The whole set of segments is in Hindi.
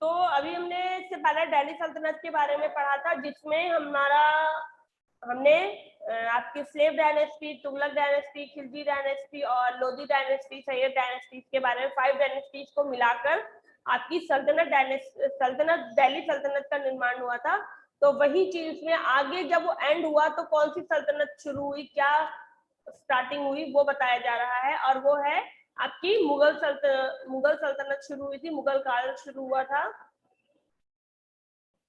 तो अभी हमने इससे पहले दिल्ली सल्तनत के बारे में पढ़ा था, जिसमें हमने आपकी slave dynasty, Tughlaq dynasty, Khilji dynasty और लोधी डायनेस्टी, सैयद डायनेस्टीज के बारे में 5 डायनेस्टीज को मिलाकर आपकी सल्तनत दिल्ली सल्तनत का निर्माण हुआ था। तो वही चीज उसमें आगे जब वो एंड हुआ तो कौन सी सल्तनत शुरू हुई, क्या स्टार्टिंग हुई, वो बताया जा रहा है। और वो है आपकी मुगल सल्तनत शुरू हुई थी, मुगल काल शुरू हुआ था।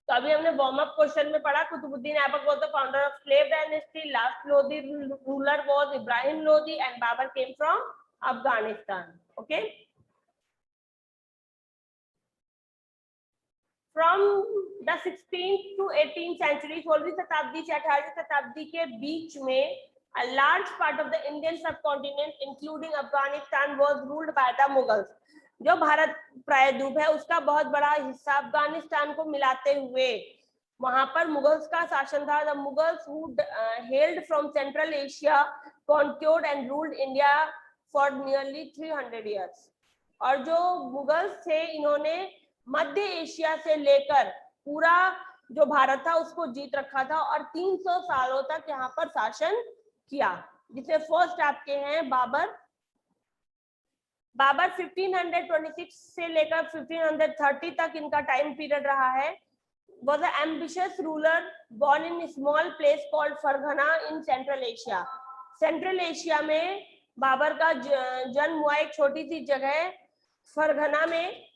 तो अभी हमने वार्म अप क्वेश्चन में पढ़ा, Qutubuddin Aibak was the founder of slave dynasty, last Lodhi ruler was Ibrahim Lodhi and Babur came from Afghanistan. Okay, from the 16th to 18th century, 16वीं शताब्दी से 18वीं शताब्दी के बीच में a large part of the Indian subcontinent including Afghanistan was ruled by the Mughals। जो भारत प्रायद्वीप है उसका बहुत बड़ा हिस्सा अफगानिस्तान को मिलाते हुए वहां पर मुगल्स का शासन था। The Mughals who hailed from Central Asia conquered and ruled India for nearly 300 years। और जो मुगल्स थे इन्होंने मध्य एशिया से लेकर पूरा जो भारत था उसको जीत रखा था और 300 सालों तक यहाँ पर शासन किया, जिसे फर्स्ट आपके हैं बाबर। बाबर 1526 से लेकर 1530 तक इनका टाइम पीरियड रहा है। was an ambitious ruler born in a small place called Fergana in Central Asia। Central Asia में बाबर का जन्म हुआ एक छोटी सी जगह फरगना में।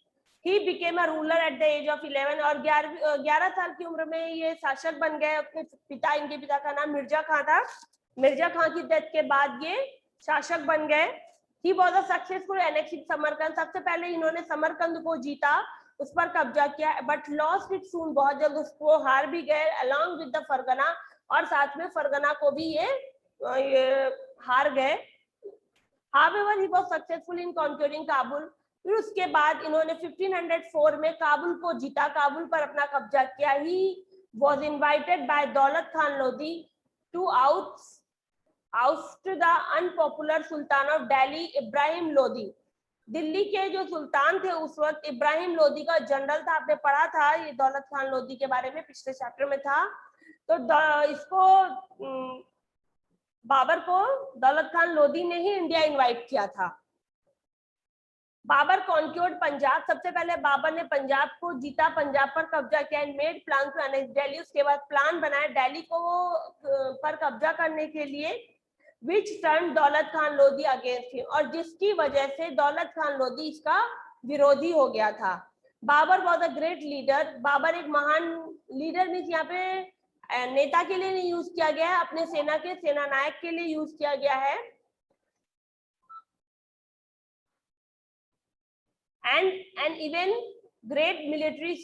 He became a ruler at the age of 11 और 11 साल की उम्र में ये शासक बन गए। अपने पिता, इनके पिता का नाम मिर्जा खां था। मिर्जा खां की डेथ के बाद ये शासक बन गए। He was a successful annexing Samarkand. सबसे पहले इन्होंने समरकंद को जीता, उस पर कब्जा किया, बट लॉस्ट इट सून, बहुत जल्द उसको हार भी गए, अलॉन्ग विद द फरगना, और साथ में फरगना को भी ये हार गए। However, he was successful in conquering Kabul. फिर उसके बाद इन्होंने 1504 में काबुल को जीता, काबुल पर अपना कब्जा किया। He was invited by दौलत Khan Lodhi to oust the unpopular Sultan of Delhi Ibrahim Lodhi. Delhi के जो सुल्तान थे उस वक्त इब्राहिम लोधी का जनरल था, आपने पढ़ा था ये दौलत खान लोधी के बारे में, पिछले चैप्टर में था। तो इसको बाबर को दौलत खान लोधी ने ही इंडिया इनवाइट किया था। बाबर कॉन्क्योर्ड पंजाब। सबसे पहले बाबर ने पंजाब को जीता, पंजाब पर कब्जा किया, and made plan to annex Delhi. उसके बाद प्लान बनाया दिल्ली को पर कब्जा करने के लिए, विच टर्न दौलत खान लोधी अगेंस्ट हिम, और जिसकी वजह से दौलत खान लोधी इसका विरोधी हो गया था। Babur was a great leader. Babur एक महान लीडर, मीन्स यहाँ पे नेता के लिए नहीं यूज किया गया है, अपने सेना के सेनानायक के लिए यूज किया गया है। And even great military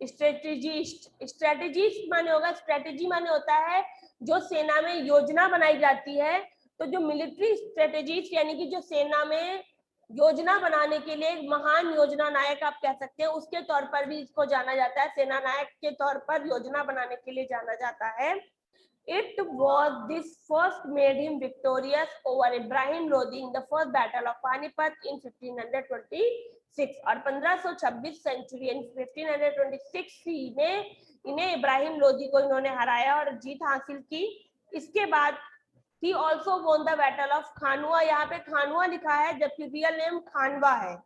strategist माने होगा, स्ट्रेटेजी माने होता है जो सेना में योजना बनाई जाती है। तो जो मिलिट्री स्ट्रेटेजिस्ट यानी कि जो सेना में योजना बनाने के लिए महान योजना नायक आप कह सकते हैं, उसके तौर पर भी इसको जाना जाता है, सेना नायक के तौर पर योजना बनाने के लिए जाना जाता है। It was this first made him victorious over Ibrahim Lodi in the first battle of Panipat in 1526। और 1526 सेंचुरी 1526 में इन्हें इब्राहिम लोदी को इन्होंने हराया और जीत हासिल की। इसके बाद he also won the battle of खानवा। यहाँ पे खानवा लिखा है जबकि रियल नेम खानवा है,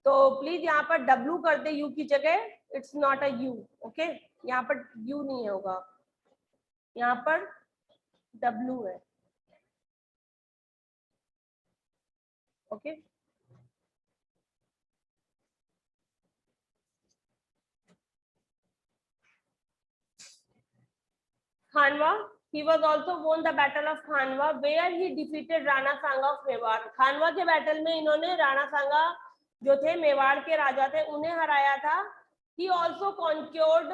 तो प्लीज यहाँ पर W कर दे U की जगह, it's not a U। Okay, यहाँ पर U नहीं होगा, यहाँ पर W है। Okay, Khanwa. He was also won the battle of Khanwa where he defeated Rana Sanga of Mewar. Khanwa के बैटल में इन्होंने राणा सांगा जो थे मेवाड़ के राजा थे उन्हें हराया था। He also conquered,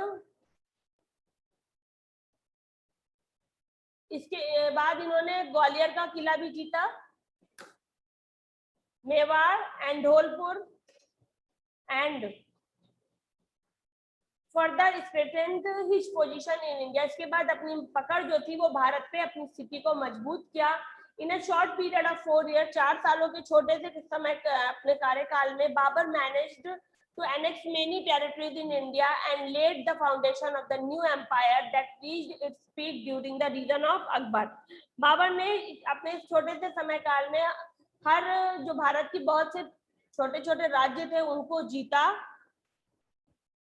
इसके बाद इन्होंने ग्वालियर का किला भी जीता, Mewar and Dholpur, and further strengthened his position in India. इसके बाद अपनी पकड़ जो थी वो भारत पे अपनी स्थिति को मजबूत किया। In a short period of 4 year, 4 सालों के छोटे से समय अपने कार्यकाल में Babur managed to annex many territories in India and laid the foundation of the new empire that reached its peak during the reign of Akbar. Babur ने अपने छोटे से समय काल में हर जो भारत की बहुत से छोटे छोटे राज्य थे उनको जीता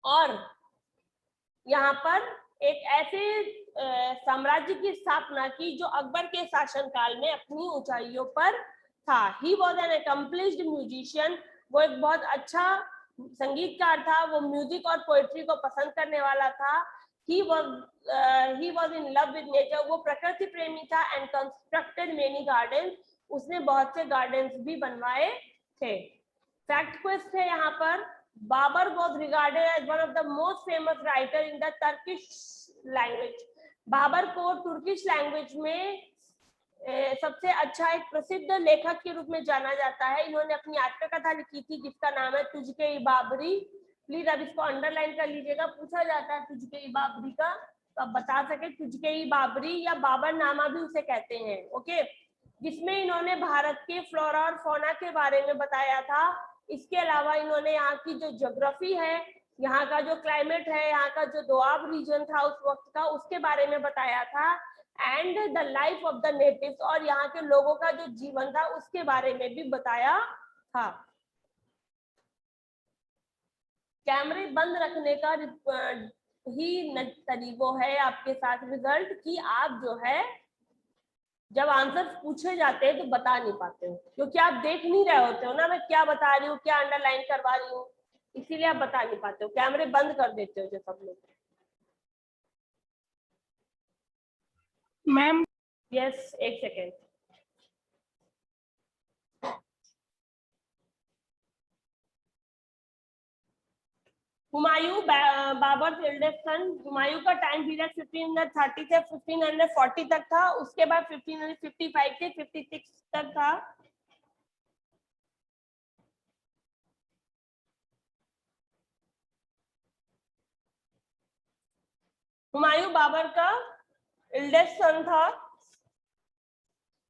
और यहाँ पर एक ऐसे साम्राज्य की स्थापना की जो अकबर के शासनकाल में अपनी ऊंचाइयों पर था. He was an accomplished musician. वो एक बहुत अच्छा संगीतकार था. वो म्यूजिक और पोएट्री को पसंद करने वाला था. He was in love with nature. वो प्रकृति प्रेमी था and constructed many gardens. उसने बहुत से गार्डन्स भी बनवाए थे. फैक्ट क्विज थे यहाँ पर. Babur was regarded as one of the most famous writer in the Turkish language. Babar को तुर्किश लैंग्वेज में सबसे अच्छा एक प्रसिद्ध लेखक के रूप में जाना जाता है. इन्होंने अपनी आत्मकथा लिखी थी जिसका नाम है तुझके ई बाबरी. प्लीज अब इसको अंडरलाइन कर लीजिएगा. पूछा जाता है तुझके ई बाबरी का तो आप बता सके तुझके ई बाबरी या बाबरनामा भी उसे कहते हैं. ओके, जिसमें इन्होंने भारत के फ्लोरा और फौना के बारे में बताया था. इसके अलावा इन्होंने यहाँ की जो ज्योग्राफी है, यहाँ का जो क्लाइमेट है, यहाँ का जो दोआब रीजन था उस वक्त का, उसके बारे में बताया था. And the life of the natives, और यहाँ के लोगों का जो जीवन था उसके बारे में भी बताया था. कैमरे बंद रखने का ही तरीको है आपके साथ रिजल्ट कि आप जो है जब आंसर पूछे जाते हैं तो बता नहीं पाते हो क्योंकि आप देख नहीं रहे होते हो ना मैं क्या बता रही हूँ, क्या अंडरलाइन करवा रही हूँ, इसीलिए आप बता नहीं पाते हो. कैमरे बंद कर देते हो जो सब लोग. मैम यस, एक second. Humayun Babur eldest son. Humayun का टाइम पीरियड 1530 से 1540 तक था. उसके बाद 1555 से 56 तक था. हुमायूं बाबर का एल्डेस्ट सन था,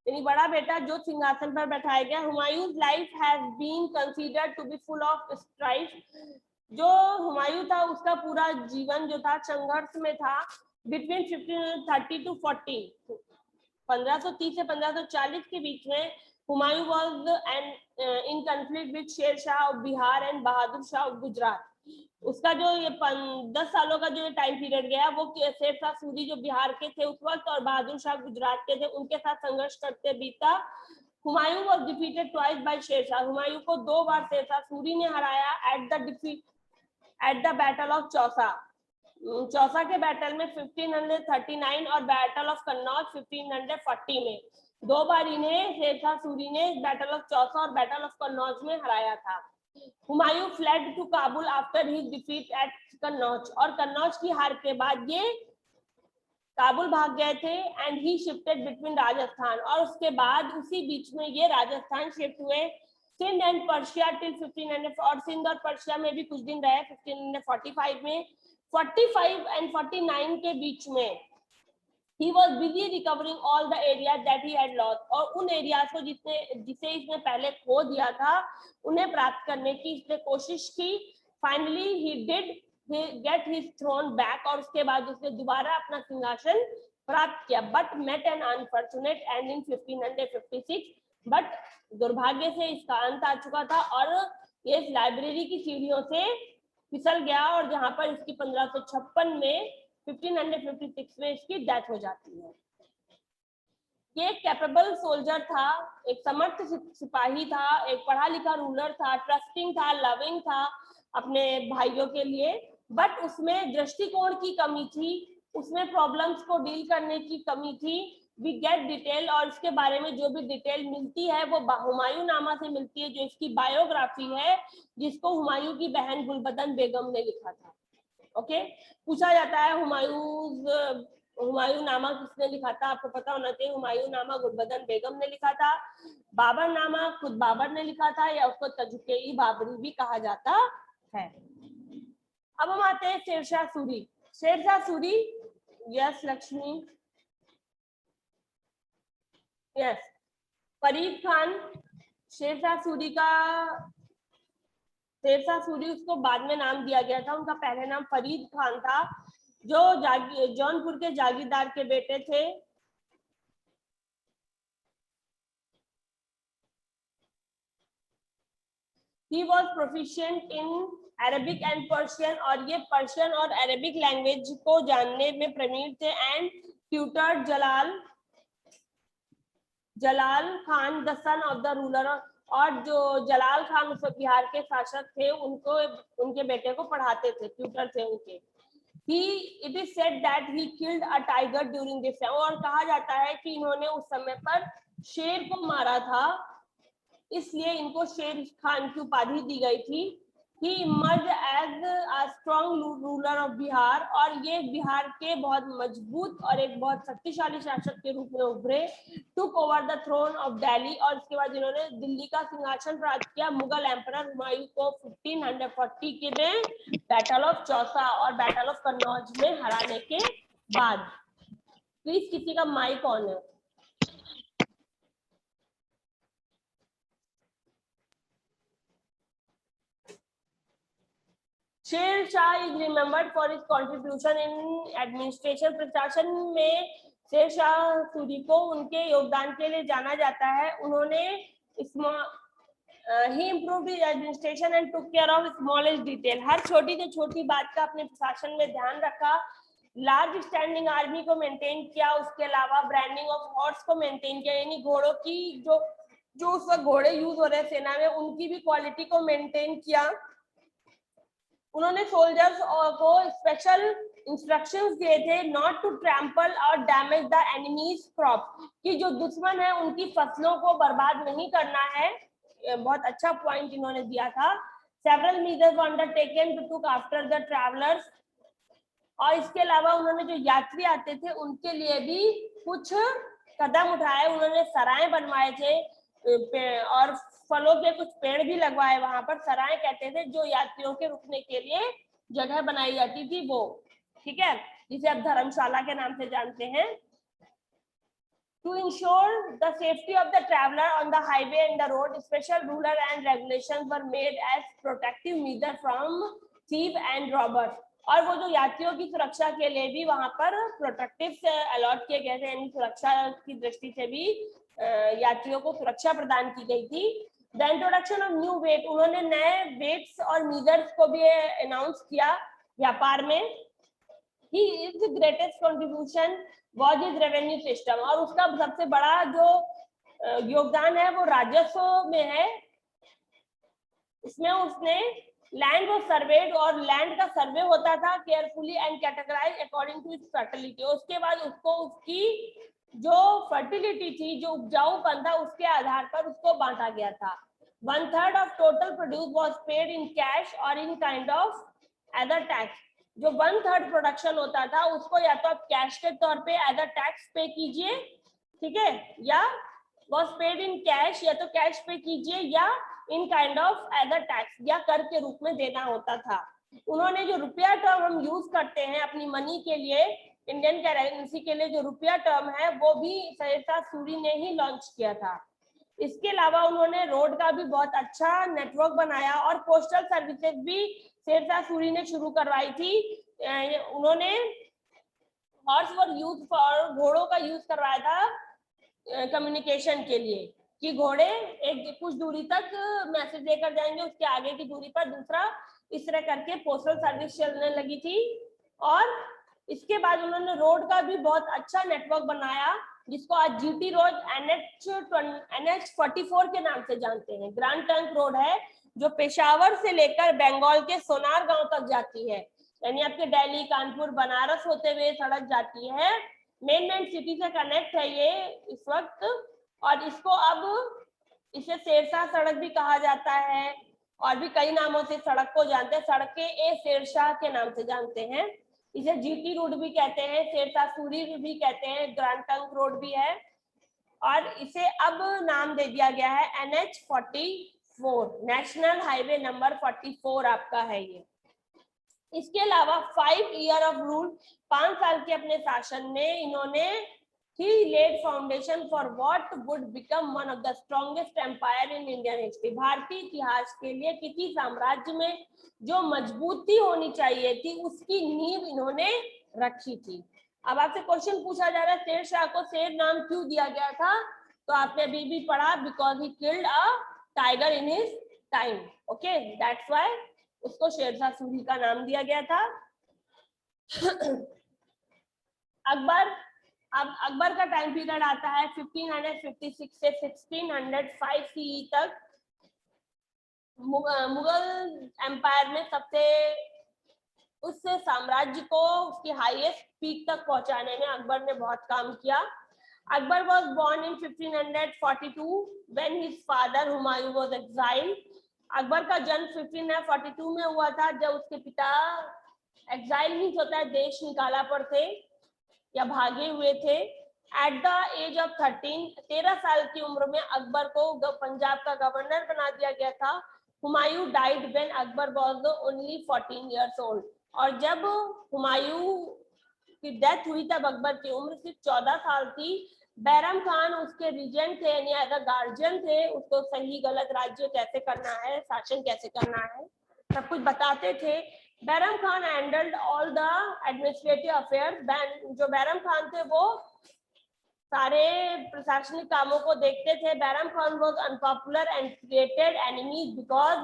यानी बड़ा बेटा जो सिंहासन पर बैठाया गया. हुमायूं's life has been considered to be full of strife. जो हुमायूं था उसका पूरा जीवन जो था संघर्ष में था. बिटवीन 1530 टू 40, 1530 से 1540 के बीच में Humayun was in conflict with Sher Shah of Bihar and Bahadur Shah of Gujarat. उसका जो ये 10 सालों का जो टाइम पीरियड गया वो शेर शाह सूरी जो बिहार के थे उस वक्त और बहादुर शाह गुजरात के थे उनके साथ संघर्ष करते बीता. Humayun was defeated twice by Sher Shah. Humayun को 2 बार शेर शाह सूरी ने हराया at the battle of Chausa. Chausa के बैटल में 1539 और बैटल ऑफ कन्नौज 1540 में 2 बार इन्हें शेर शाह सूरी ने बैटल ऑफ चौसा और बैटल ऑफ कन्नौज में हराया था. Humayun fled to Kabul after his defeat at Kannauj. और कन्नौज की हार के बाद ये काबुल भाग गए थे. And he shifted between Rajasthan. और उसके बाद उसी बीच में ये राजस्थान शिफ्ट हुए. Sindh and Persia till 1500. और सिंध और पर्शिया में भी कुछ दिन रहे 1545 में. 45 एंड 49 के बीच में he was busy recovering all the areas that he had lost. और उन एरियाज को जिसे इसने पहले खो दिया था उन्हें प्राप्त करने की इसने कोशिश की. Finally he did get his throne back. और उसके बाद उसने दोबारा अपना सिंहासन प्राप्त किया. But met an unfortunate end in 1556. But दुर्भाग्य से इसका अंत आ चुका था और ये इस लाइब्रेरी की सीढ़ियों से फिसल गया और जहां पर इसकी 1556 में 1556 में इसकी डेथ हो जाती है. ये एक कैपेबल सोल्जर था, एक समर्थ सिपाही था, एक पढ़ा लिखा रूलर था, ट्रस्टिंग था, लविंग था अपने भाइयों के लिए. बट उसमें दृष्टिकोण की कमी थी, उसमें प्रॉब्लम्स को डील करने की कमी थी. We get detail. और इसके बारे में जो भी डिटेल मिलती है वो हुमायूं नामा से मिलती है जो इसकी बायोग्राफी है जिसको हुमायूं की बहन गुलबदन बेगम ने लिखा था. ओके, पूछा जाता है हुमायूं नामा किसने लिखा था. आपको पता होना चाहिए हुमायूं नामा गुलबदन बेगम ने लिखा था. बाबर नामा खुद बाबर ने लिखा था या उसको तजुके-ई बाबरी भी कहा जाता है. अब हम आते हैं शेरशाह सूरी. शेरशाह सूरी, यस लक्ष्मी, यस, फरीद खान शेरशाह सूरी का शेरशाह सूरी उसको बाद में नाम दिया गया था। उनका पहले नाम फरीद खान था, जो जौनपुर के जागीरदार के बेटे थे। He was proficient in Arabic and Persian, और ये पर्शियन और अरेबिक लैंग्वेज को जानने में प्रवीण थे। And tutor Jalal Khan the son of the ruler, और जो जलाल खान उस बिहार के शासक थे उनको उनके बेटे को पढ़ाते थे, ट्यूटर थे उनके। It is said that he killed a tiger during this time, और कहा जाता है कि इन्होंने उस समय पर शेर को मारा था, इसलिए इनको शेर खान की उपाधि दी गई थी। He emerged as a strong ruler of Bihar, और ये बिहार के बहुत मजबूत और एक बहुत शक्तिशाली शासक के रूप में उभरे। Took over the throne of Delhi, और इसके बाद इन्होंने दिल्ली का सिंहासन प्राप्त किया मुगल एम्परर हुमायूं को 1540 के में बैटल ऑफ चौसा और बैटल ऑफ कन्नौज में हराने के बाद। प्लीज किसी का माइक ऑन है। Sher Shah is remembered for his contribution in administration, प्रशासन में शेर शाह सूरी को उनके योगदान के लिए जाना जाता है। उन्होंने ही improved his administration and took care of smallest detail, हर छोटी से छोटी बात का अपने प्रशासन में ध्यान रखा। लार्ज स्टैंडिंग आर्मी को मेंटेन किया, उसके अलावा ब्रांडिंग ऑफ हॉर्स को मेंटेन किया, यानी घोड़ों की जो उस वक्त घोड़े यूज हो रहे सेना में उनकी भी क्वालिटी को मेंटेन किया। उन्होंने सोल्जर्स को स्पेशल इंस्ट्रक्शंस दिए थे नॉट टू ट्रैम्पल और डैमेज द एनिमीज क्रॉप, कि जो दुश्मन है उनकी फसलों को बर्बाद नहीं करना है। बहुत अच्छा पॉइंट इन्होंने दिया था। Several measures were undertaken to took after the travellers, और इसके अलावा उन्होंने जो यात्री आते थे उनके लिए भी कुछ कदम उठाए। उन्होंने सराय बनवाए थे और फलों के कुछ पेड़ भी लगवाए वहां पर। सराय कहते थे जो यात्रियों के रुकने के लिए जगह बनाई जाती थी वो, ठीक है, जिसे आप धर्मशाला के नाम से जानते हैं। To ensure the safety of the traveler on the highway and the road, special rules and regulations were made as protective measure from thief and robbers, और वो जो यात्रियों की सुरक्षा के लिए भी वहां पर प्रोटेक्टिव से अलॉट किए गए थे, यानी सुरक्षा की दृष्टि से भी यात्रियों को सुरक्षा प्रदान की गई थी। The introduction of new weight, उन्होंने नए वेट्स और मीजर्स को भी अनाउंस किया व्यापार में। He is the greatest contribution was his revenue system, और उसका सबसे बड़ा जो योगदान है वो राजस्व में है। इसमें उसने लैंड वो सर्वेड, और लैंड का सर्वे होता था carefully and categorise according to its fertility. उसके बाद उसको उसकी जो फर्टिलिटी थी, जो उपजाऊपन था, उसके आधार पर उसको बांटा गया था। 1/3 of total produce was paid in cash और in kind of other tax. जो 1/3 प्रोडक्शन होता था उसको या तो आप कैश के तौर पे अदर टैक्स पे कीजिए, ठीक है, या वाज पेड इन कैश, या तो कैश पे कीजिए या इन काइंड ऑफ अदर टैक्स, या कर के रूप में देना होता था। उन्होंने जो रुपया टर्म हम यूज करते हैं अपनी मनी के लिए, इंडियन करेंसी के लिए जो रुपया टर्म है, वो भी शेरशाह सूरी ने ही लॉन्च किया था। इसके अलावा उन्होंने रोड का भी बहुत अच्छा नेटवर्क बनाया, और पोस्टल सर्विसेज भी शेरशाह सूरी ने शुरू करवाई थी। उन्होंने हॉर्स वर यूज फॉर, घोड़ों का यूज करवाया था कम्युनिकेशन के लिए, कि घोड़े एक कुछ दूरी तक मैसेज लेकर जाएंगे, उसके आगे की दूरी पर दूसरा, इस तरह करके पोस्टल सर्विस चलने लगी थी। और इसके बाद उन्होंने रोड का भी बहुत अच्छा नेटवर्क बनाया, जिसको आज जीटी रोड NH 44 के नाम से जानते हैं। ग्रैंड ट्रंक रोड है जो पेशावर से लेकर बंगाल के सोनार गांव तक जाती है, यानी आपके दिल्ली, कानपुर, बनारस होते हुए सड़क जाती है। मेन सिटी से कनेक्ट है ये इस वक्त, और इसको अब इसे शेरशाह सड़क भी कहा जाता है, और भी कई नामों से सड़क को जानते हैं। सड़कें ए शेरशाह के नाम से जानते हैं। इसे जीटी रोड भी कहते हैं, शेरशाह सूरी भी कहते हैं, ग्रैंड ट्रंक रोड भी है, और इसे अब नाम दे दिया गया है NH 44, नेशनल हाईवे नंबर 44 आपका है ये। इसके अलावा 5 ईयर ऑफ रूल, 5 साल के अपने शासन में इन्होंने He laid foundation for what would become one of the strongest empire in Indian history. भारतीय इतिहास के लिए किसी साम्राज्य में जो मजबूती होनी चाहिए थी उसकी नींव इन्होंने रखी थी। अब आपसे क्वेश्चन पूछा जा रहा है शेर शाह को शेर नाम क्यों दिया गया था, तो आपने अभी भी पढ़ा because he killed a tiger in his time, okay, that's why उसको शेरशाह सूरी का नाम दिया गया था। अकबर, अब अकबर का टाइम पीरियड आता है 1556 से 1605 सीई तक। मुगल एम्पायर में सबसे उस साम्राज्य को उसकी हाईएस्ट पीक तक पहुंचाने में अकबर ने बहुत काम किया। Akbar was born in 1542 when his father Humayun was exiled. Akbar का जन्म 1542 में हुआ था जब उसके पिता एक्साइल मीन्स होता है देश निकाला पर थे या भागे हुए थे। एट द एज ऑफ 13 साल की उम्र में अकबर को पंजाब का गवर्नर बना दिया गया था। Humayun died when Akbar was only 14 years old, और जब हुमायूं की डेथ हुई तब अकबर की उम्र सिर्फ 14 साल थी। बैरम खान उसके रीजेंट थे यानी एज अ गार्जियन थे, उसको सही गलत राज्य कैसे करना है, शासन कैसे करना है सब कुछ बताते थे। Bairam Khan handled all the administrative affairs. जो बैरम खान थे वो सारे प्रशासनिक कामों को देखते थे। Bairam Khan was unpopular and created enemies because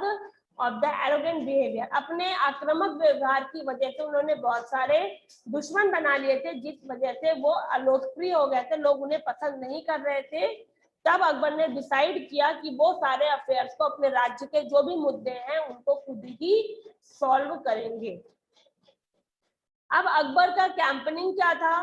of the arrogant behaviour. अपने आक्रामक व्यवहार की वजह से उन्होंने बहुत सारे दुश्मन बना लिए थे, जिस वजह से वो अलोकप्रिय हो गए थे, लोग उन्हें पसंद नहीं कर रहे थे। तब अकबर ने डिसाइड किया कि वो सारे अफेयर्स को, अपने राज्य के जो भी मुद्दे हैं उनको खुद ही सॉल्व करेंगे। अब अकबर का कैंपेनिंग क्या था,